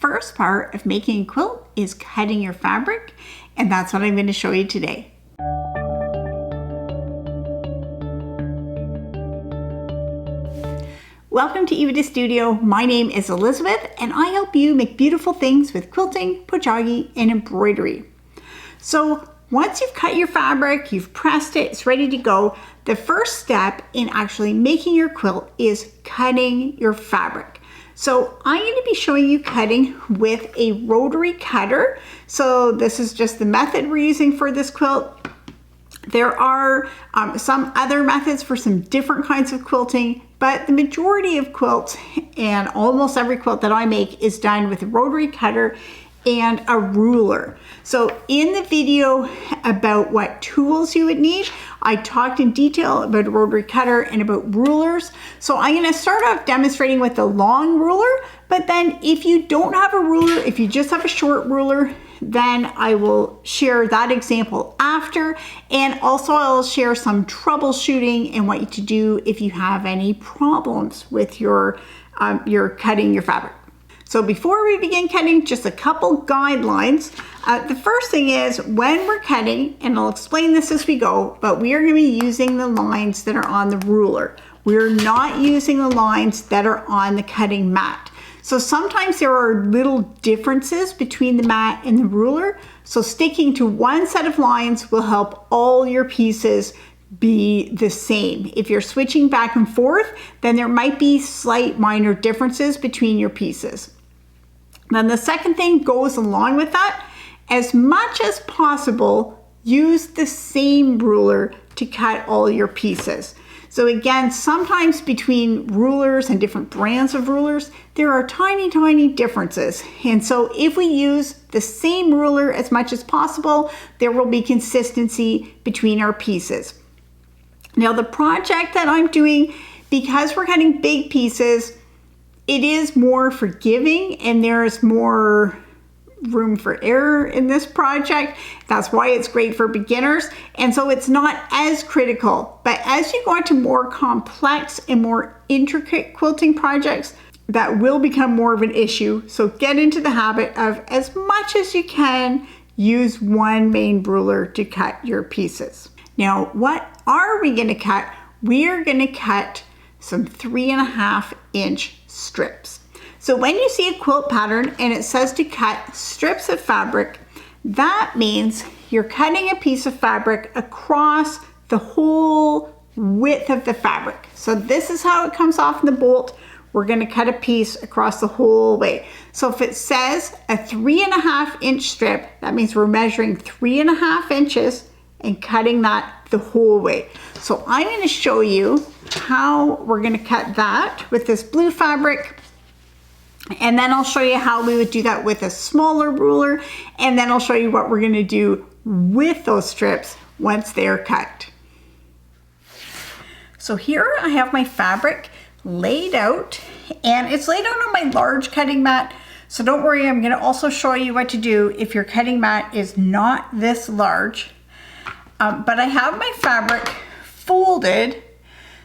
first part of making a quilt is cutting your fabric, and that's what I'm going to show you today. Welcome to Epida Studio. My name is Elizabeth and I help you make beautiful things with quilting, pochage, and embroidery. So once you've cut your fabric, you've pressed it, it's ready to go, the first step in actually making your quilt is cutting your fabric. So I'm going to be showing you cutting with a rotary cutter. So this is just the method we're using for this quilt. There are some other methods for some different kinds of quilting, but the majority of quilts and almost every quilt that I make is done with a rotary cutter and a ruler. So in the video about what tools you would need, I talked in detail about a rotary cutter and about rulers. So I'm going to start off demonstrating with the long ruler, but then if you don't have a ruler, if you just have a short ruler, then I will share that example after, and also I'll share some troubleshooting and what to do if you have any problems with your cutting your fabric. So before we begin cutting, just a couple guidelines. The first thing is when we're cutting, and I'll explain this as we go, but we are going to be using the lines that are on the ruler. We're not using the lines that are on the cutting mat. So sometimes there are little differences between the mat and the ruler. So sticking to one set of lines will help all your pieces be the same. If you're switching back and forth, then there might be slight minor differences between your pieces. Then the second thing goes along with that. As much as possible, use the same ruler to cut all your pieces. So again, sometimes between rulers and different brands of rulers, there are tiny, tiny differences. And so if we use the same ruler as much as possible, there will be consistency between our pieces. Now the project that I'm doing, because we're cutting big pieces, it is more forgiving and there is more room for error in this project. That's why it's great for beginners. And so it's not as critical, but as you go into more complex and more intricate quilting projects, that will become more of an issue. So get into the habit of, as much as you can, use one main ruler to cut your pieces. Now, what are we going to cut? We are going to cut some 3.5 inch strips. So when you see a quilt pattern and it says to cut strips of fabric, that means you're cutting a piece of fabric across the whole width of the fabric. So this is how it comes off in the bolt. We're going to cut a piece across the whole way. So if it says a 3.5 inch strip, that means we're measuring 3.5 inches and cutting that the whole way. So I'm going to show you how we're going to cut that with this blue fabric. And then I'll show you how we would do that with a smaller ruler. And then I'll show you what we're going to do with those strips once they're cut. So here I have my fabric laid out, and it's laid out on my large cutting mat. So don't worry, I'm going to also show you what to do if your cutting mat is not this large. But I have my fabric folded.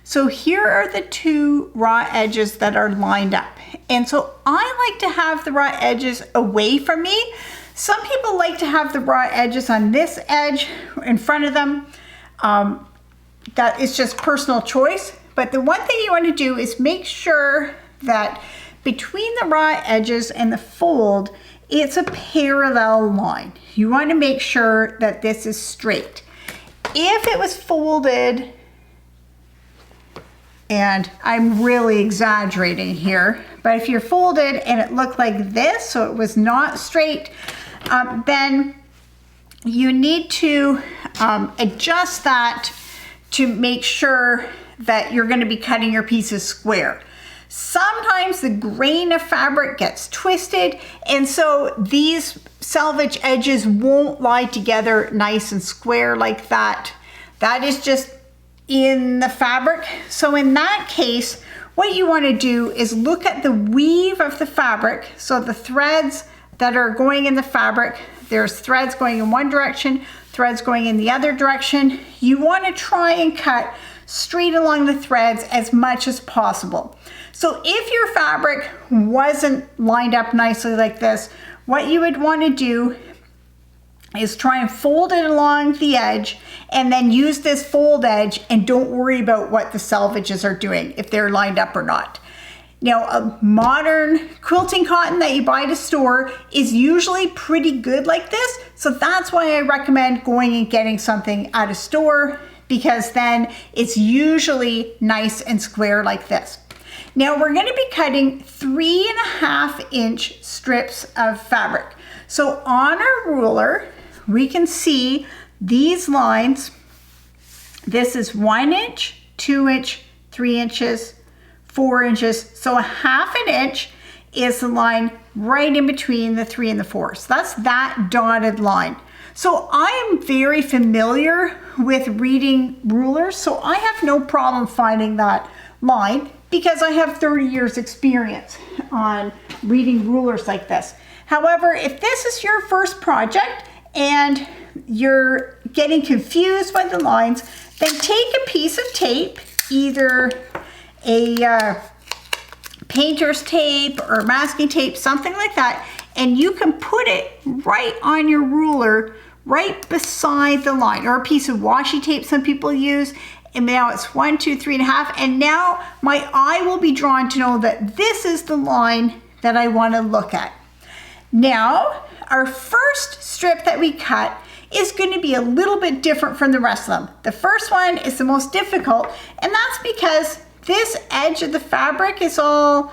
So here are the two raw edges that are lined up. And so I like to have the raw edges away from me. Some people like to have the raw edges on this edge in front of them. That is just personal choice. But the one thing you want to do is make sure that between the raw edges and the fold, it's a parallel line. You want to make sure that this is straight. If it was folded, and I'm really exaggerating here, but if you're folded and it looked like this, so it was not straight, then you need to adjust that to make sure that you're going to be cutting your pieces square. Sometimes the grain of fabric gets twisted, and so these selvage edges won't lie together nice and square like that. That is just in the fabric. So in that case, what you want to do is look at the weave of the fabric. So the threads that are going in the fabric, there's threads going in one direction, threads going in the other direction. You want to try and cut straight along the threads as much as possible. So if your fabric wasn't lined up nicely like this, what you would want to do is try and fold it along the edge and then use this fold edge, and don't worry about what the selvages are doing, if they're lined up or not. Now, a modern quilting cotton that you buy at a store is usually pretty good like this, so that's why I recommend going and getting something at a store, because then it's usually nice and square like this. Now we're going to be cutting 3.5 inch strips of fabric. So on our ruler, we can see these lines. This is 1 inch, 2 inch, 3 inches, 4 inches. So 1/2 inch is the line right in between the 3 and the 4. So that's that dotted line. So I am very familiar with reading rulers, so I have no problem finding that line because I have 30 years experience on reading rulers like this. However, if this is your first project and you're getting confused by the lines, then take a piece of tape, either a painter's tape or masking tape, something like that, and you can put it right on your ruler, right beside the line, or a piece of washi tape some people use. And now it's 1, 2, 3.5, and now my eye will be drawn to know that this is the line that I want to look at. Now, our first strip that we cut is going to be a little bit different from the rest of them. The first one is the most difficult, and that's because this edge of the fabric is all,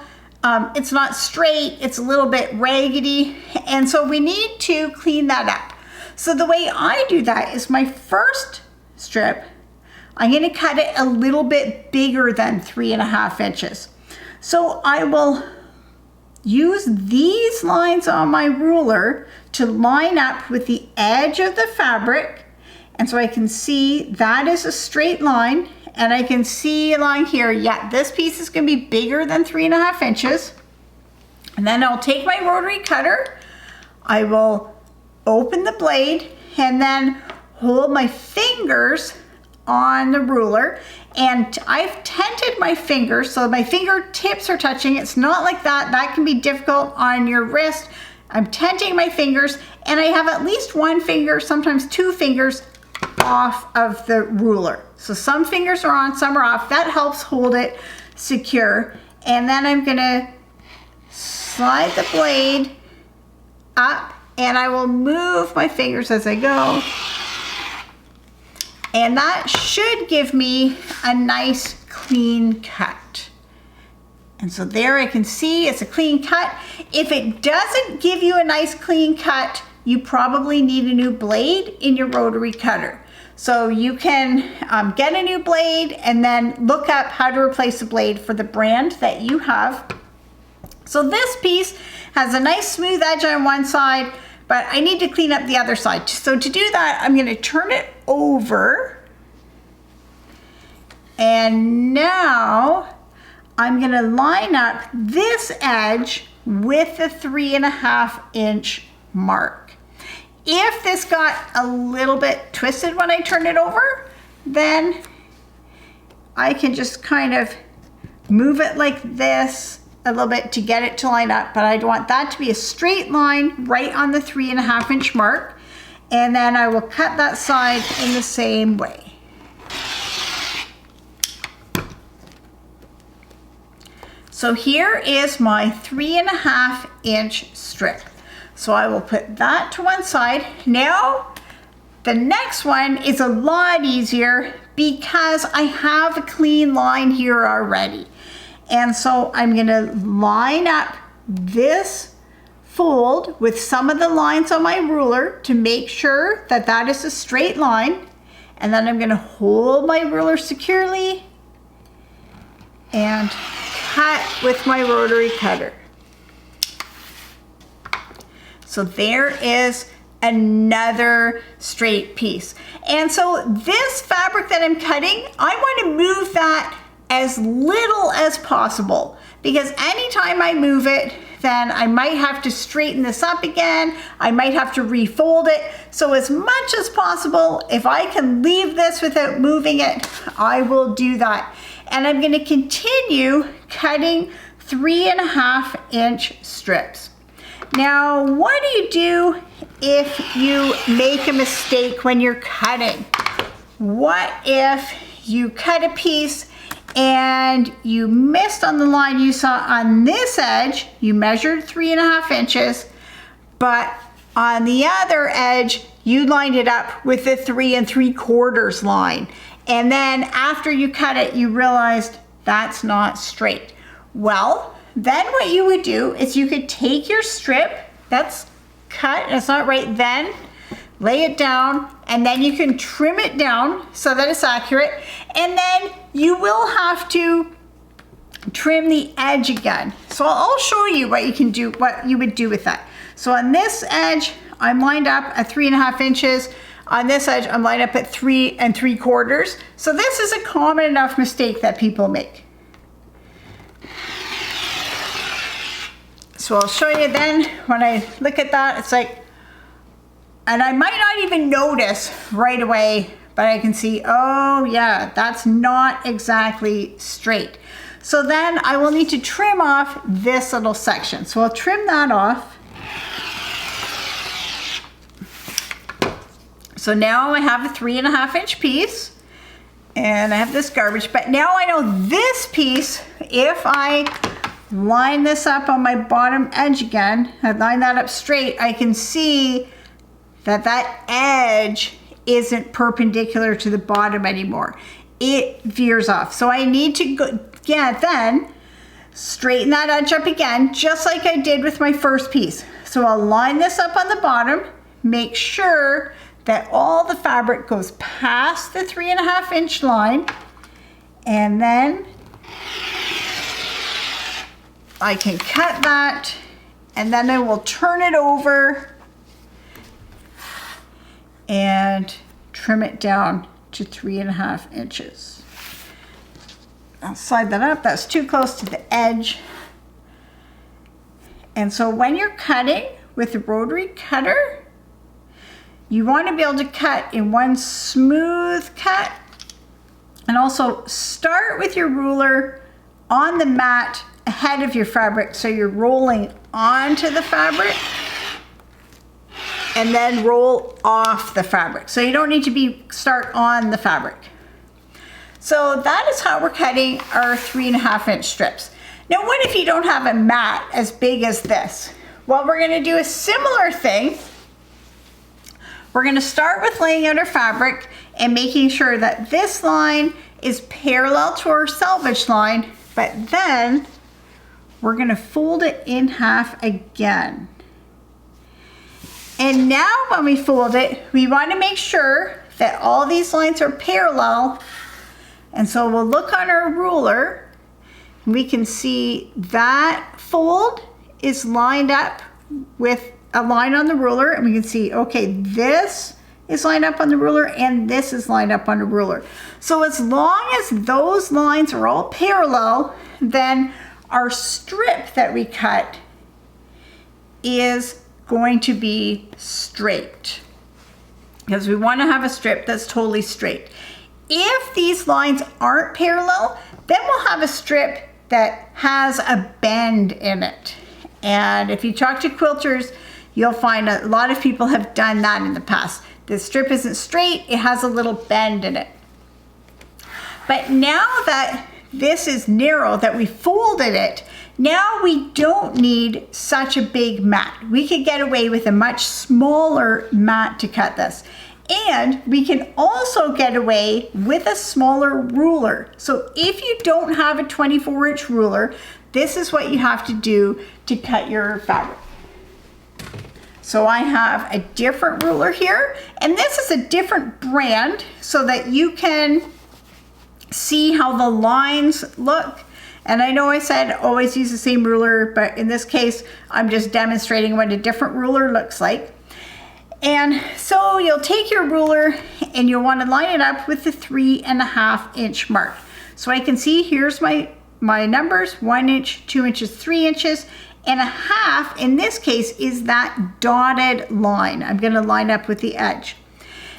it's not straight, it's a little bit raggedy, and so we need to clean that up. So the way I do that is my first strip, I'm going to cut it a little bit bigger than 3.5 inches. So I will use these lines on my ruler to line up with the edge of the fabric. And so I can see that is a straight line, and I can see along here, yeah, this piece is going to be bigger than 3.5 inches. And then I'll take my rotary cutter, I will open the blade, and then hold my fingers on the ruler, and I've tented my fingers so my fingertips are touching. It's not like that. That can be difficult on your wrist. I'm tenting my fingers, and I have at least one finger, sometimes 2 fingers off of the ruler. So some fingers are on, some are off. That helps hold it secure. And then I'm gonna slide the blade up, and I will move my fingers as I go. And that should give me a nice clean cut. And so there I can see it's a clean cut. If it doesn't give you a nice clean cut, you probably need a new blade in your rotary cutter. So you can get a new blade and then look up how to replace the blade for the brand that you have. So this piece has a nice smooth edge on one side, but I need to clean up the other side. So to do that, I'm going to turn it over. And now I'm going to line up this edge with the 3.5 inch mark. If this got a little bit twisted when I turn it over, then I can just kind of move it like this a little bit to get it to line up, but I want that to be a straight line right on the 3.5 inch mark. And then I will cut that side in the same way. So here is my 3.5 inch strip. So I will put that to one side. Now, the next one is a lot easier because I have a clean line here already. And so I'm gonna line up this fold with some of the lines on my ruler to make sure that that is a straight line. And then I'm gonna hold my ruler securely and cut with my rotary cutter. So there is another straight piece. And so this fabric that I'm cutting, I want to move that as little as possible, because anytime I move it, then I might have to straighten this up again. I might have to refold it. So as much as possible, if I can leave this without moving it, I will do that. And I'm going to continue cutting 3.5 inch strips. Now, what do you do if you make a mistake when you're cutting? What if you cut a piece and you missed on the line you saw on this edge? You measured 3.5 inches, but on the other edge, you lined it up with the 3 3/4 line. And then after you cut it, you realized that's not straight. Well, then what you would do is you could take your strip that's cut, and it's not right then, lay it down, and then you can trim it down so that it's accurate. And then you will have to trim the edge again. So I'll show you what you can do, what you would do with that. So on this edge, I'm lined up at 3.5 inches. On this edge, I'm lined up at 3 3/4. So this is a common enough mistake that people make. So I'll show you then, when I look at that, it's like, and I might not even notice right away, but I can see, oh yeah, that's not exactly straight. So then I will need to trim off this little section. So I'll trim that off. So now I have a 3.5 inch piece, and I have this garbage, but now I know this piece, if I line this up on my bottom edge again, I line that up straight, I can see that that edge isn't perpendicular to the bottom anymore. It veers off. So I need to go, then straighten that edge up again, just like I did with my first piece. So I'll line this up on the bottom, make sure that all the fabric goes past the 3.5 inch line, and then I can cut that, and then I will turn it over and trim it down to 3.5 inches. I'll slide that up, that's too close to the edge. And so when you're cutting with the rotary cutter, you want to be able to cut in one smooth cut, and also start with your ruler on the mat ahead of your fabric, so you're rolling onto the fabric and then roll off the fabric. So you don't need to start on the fabric. So that is how we're cutting our 3.5 inch strips. Now what if you don't have a mat as big as this? Well, we're going to do a similar thing. We're going to start with laying out our fabric and making sure that this line is parallel to our selvage line, but then we're going to fold it in half again. And now when we fold it, we want to make sure that all these lines are parallel. And so we'll look on our ruler, and we can see that fold is lined up with a line on the ruler, and we can see, okay, this is lined up on the ruler and this is lined up on the ruler. So as long as those lines are all parallel, then our strip that we cut is going to be straight, because we want to have a strip that's totally straight. If these lines aren't parallel, then we'll have a strip that has a bend in it. And if you talk to quilters, you'll find a lot of people have done that in the past. The strip isn't straight, it has a little bend in it. But now that this is narrow, that we folded it, now we don't need such a big mat. We could get away with a much smaller mat to cut this. And we can also get away with a smaller ruler. So if you don't have a 24-inch ruler, this is what you have to do to cut your fabric. So I have a different ruler here, and this is a different brand so that you can see how the lines look. And I know I said always use the same ruler, but in this case, I'm just demonstrating what a different ruler looks like. And so you'll take your ruler and you'll want to line it up with the 3.5 inch mark. So I can see here's my numbers, 1 inch, 2 inches, 3 inches. and a half in this case is that dotted line. I'm going to line up with the edge.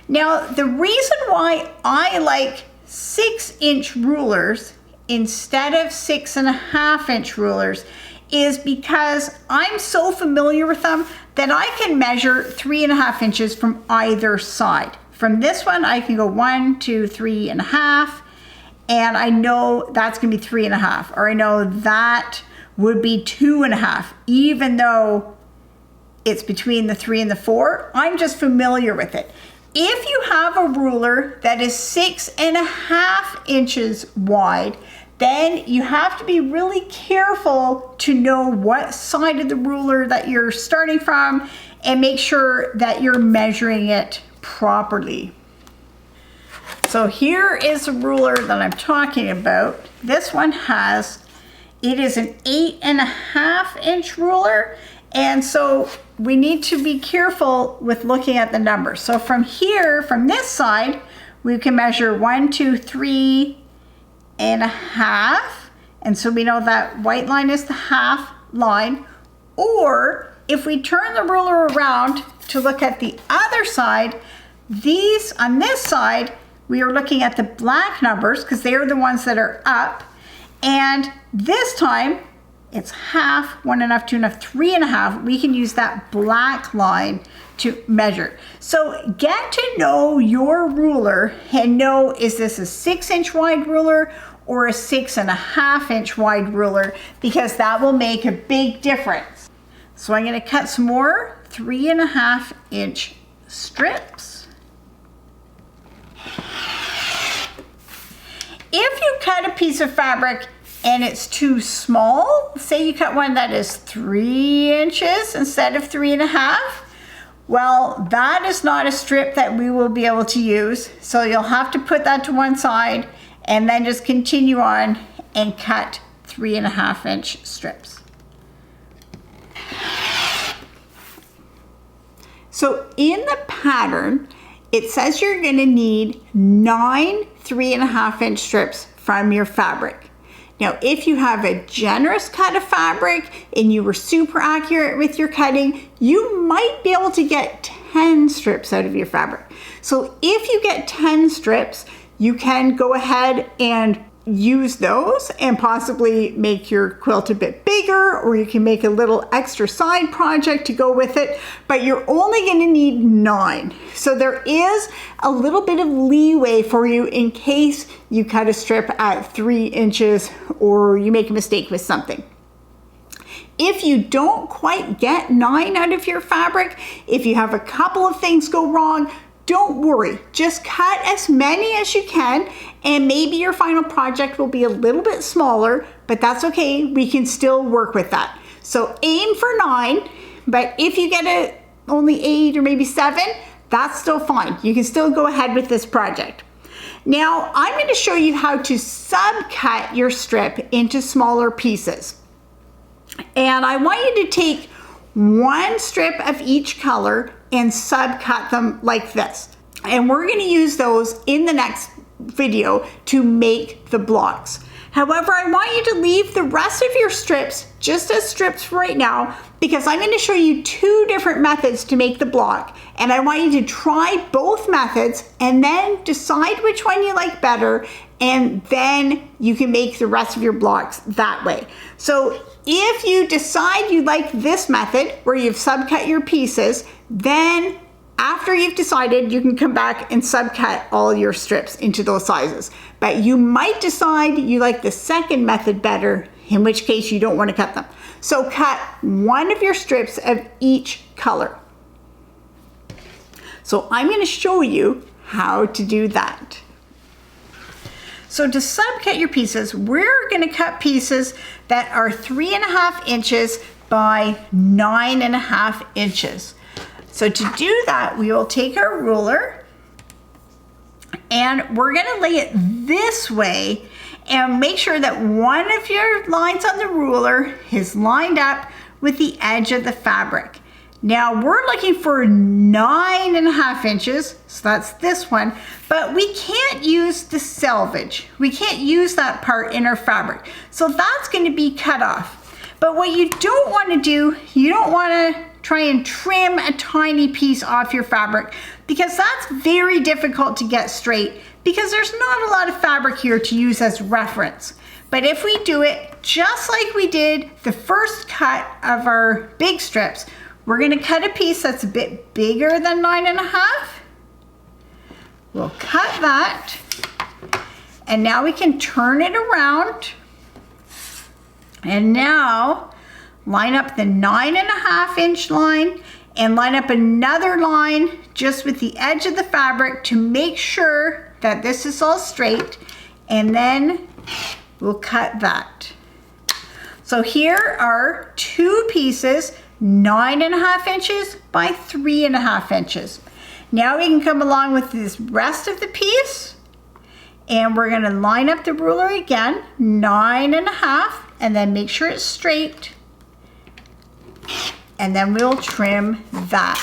Now, the reason why I like 6-inch rulers instead of 6.5-inch rulers is because I'm so familiar with them that I can measure 3.5 inches from either side. From this one, I can go 1, 2, 3.5, and I know that's gonna be 3.5, or I know that would be 2.5, even though it's between the 3 and the 4. I'm just familiar with it. If you have a ruler that is 6.5 inches wide, then you have to be really careful to know what side of the ruler that you're starting from and make sure that you're measuring it properly. So here is a ruler that I'm talking about. This one it is an 8.5-inch ruler, and so we need to be careful with looking at the numbers. So from here, from this side, we can measure 1, 2, 3.5, and so we know that white line is the half line. Or if we turn the ruler around to look at the other side, on this side, we are looking at the black numbers because they are the ones that are up. And this time, it's half, 1.5, 2.5, 3.5. We can use that black line to measure. So get to know your ruler and know, is this a 6-inch wide ruler or a 6.5-inch wide ruler, because that will make a big difference. So I'm going to cut some more 3.5-inch strips. If you cut a piece of fabric and it's too small, say you cut one that is 3 inches instead of 3.5, well, that is not a strip that we will be able to use. So you'll have to put that to one side and then just continue on and cut 3.5-inch strips. So in the pattern, it says you're going to need 9 3.5-inch strips from your fabric. Now, if you have a generous cut of fabric and you were super accurate with your cutting, you might be able to get 10 strips out of your fabric. So if you get 10 strips, you can go ahead and use those and possibly make your quilt a bit bigger, or you can make a little extra side project to go with it, but you're only going to need 9. So there is a little bit of leeway for you in case you cut a strip at 3 inches or you make a mistake with something. If you don't quite get 9 out of your fabric, if you have a couple of things go wrong, don't worry, just cut as many as you can, and maybe your final project will be a little bit smaller, but that's okay, we can still work with that. So aim for 9, but if you get only 8 or maybe 7, that's still fine. You can still go ahead with this project. Now, I'm going to show you how to subcut your strip into smaller pieces. And I want you to take one strip of each color and subcut them like this. And we're going to use those in the next video to make the blocks. However, I want you to leave the rest of your strips just as strips for right now, because I'm going to show you 2 different methods to make the block. And I want you to try both methods and then decide which one you like better, and then you can make the rest of your blocks that way. So if you decide you like this method where you've subcut your pieces, then after you've decided, you can come back and subcut all your strips into those sizes. But you might decide you like the second method better, in which case you don't want to cut them. So cut one of your strips of each color. So I'm going to show you how to do that. So to subcut your pieces, we're going to cut pieces that are 3.5 inches by 9.5 inches. So to do that, we will take our ruler and we're going to lay it this way and make sure that one of your lines on the ruler is lined up with the edge of the fabric. Now we're looking for 9.5 inches, so that's this one, but we can't use the selvage. We can't use that part in our fabric. So that's going to be cut off. But what you don't want to do, you don't want to try and trim a tiny piece off your fabric, because that's very difficult to get straight because there's not a lot of fabric here to use as reference. But if we do it just like we did the first cut of our big strips, we're going to cut a piece that's a bit bigger than 9.5. We'll cut that, and now we can turn it around, and now line up the 9.5 inch line and line up another line just with the edge of the fabric to make sure that this is all straight, and then we'll cut that. So here are two pieces, 9.5 inches by 3.5 inches. Now we can come along with this rest of the piece, and we're going to line up the ruler again, 9.5, and then make sure it's straight, and then we'll trim that.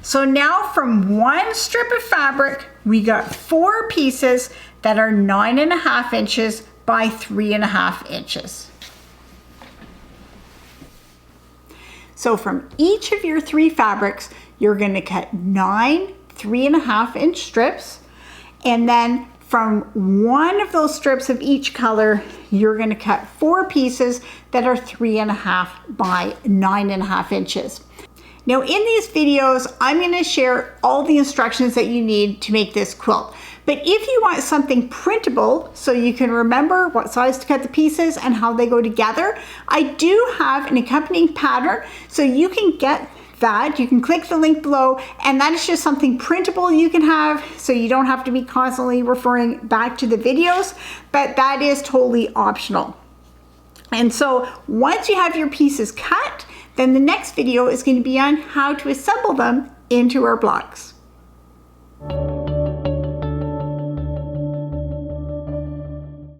So now from one strip of fabric, we got 4 pieces that are 9.5 inches by 3.5 inches. So from each of your 3 fabrics, you're going to cut 9 3.5 inch strips, and then from one of those strips of each color, you're going to cut 4 pieces that are 3.5 by 9.5 inches. Now in these videos, I'm going to share all the instructions that you need to make this quilt. But if you want something printable, so you can remember what size to cut the pieces and how they go together, I do have an accompanying pattern, so you can get that. You can click the link below, and that is just something printable you can have, so you don't have to be constantly referring back to the videos, but that is totally optional. And so once you have your pieces cut, then the next video is going to be on how to assemble them into our blocks.